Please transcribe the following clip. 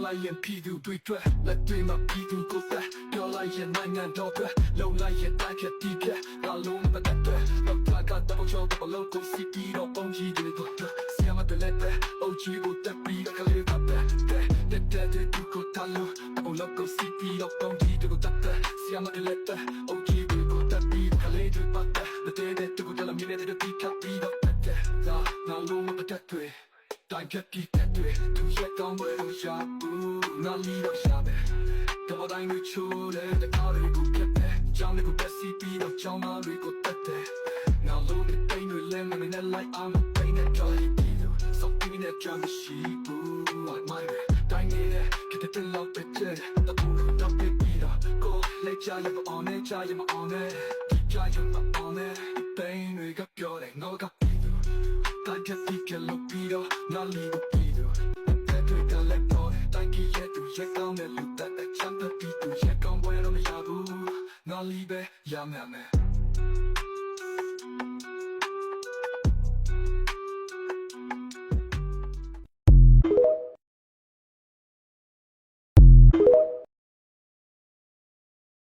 လိုက်ရင်ပြည်သူတွေအတွက်လက်တွေမှာပြည်သူကိုသက်ပြောလိုက်ရင်နိုင်ငံတော်အတွက်လုံလိုက်ရင်တိုက်ဖြတ်တီးဖြတ်ငါလုံးမပတ်သက်တော့ကကတော့ချောတော့လို့ကိုစီတီတော့ပုံကြီးတွေတော့ဆီယမတလက်တဲ့အုပ်ကြီးကိုတက်ပြီးကလေးကတဲ့သူကိုတလို့တော့လို့ကိုစီတီတော့ပုံကြီးတွေကိုတက်ဆီယမတလက်တဲ့အုပ်ကြီးကိုတက်ပြီးကလေးတွေပတ်တဲ့သူကိုတလမီနေတဲ့တီးဖြတ်ပြီးတော့တက်ငါလုံးမပတ်သက်တိုင်းဖြတ်ပြီးတဲ့သူရဲ့ကောင်းပွဲကိုရှာဘူးငါလီတော့ရှာမယ်တော့တိုင်းကိုချိုးတယ်တကားတွေကိုပြတ်တယ်ကြောင်းတွေကိုပက်စီပြီးတော့ကြောင်းသားတွေကိုတက်တယ်ငါလုံးနဲ့တိတ်တွေလဲမနေလိုက်အောင်ပိန်နဲ့ကြော်ပြီးလို့စောက်ပြီးနဲ့ကြောင်ရှိဘူး What my တိုင်းနေတဲ့ကတဲ့လောက်ပဲတဲ့တပူတော့ပြပြီးတော့ကိုလက်ချရမအောင်နဲ့ချရမအောင်နဲ့ဒီချရမအောင်နဲ့ပိန်တွေကပြောတယ်ငါကပြီးတော့တိုင်းဖြတ်ပြီးကလို့ပြီးတော့ငါလီကိုပြီးတော့တဲ့တွေကလည်းတော့တိုင်းကြီးရဲ့သူရဲ့ကောင်းတဲ့လူတဲ့ချမ်းသာပြီးသူရဲ့ကောင်းပွဲတော့မရဘူးငါလီပဲရမယ်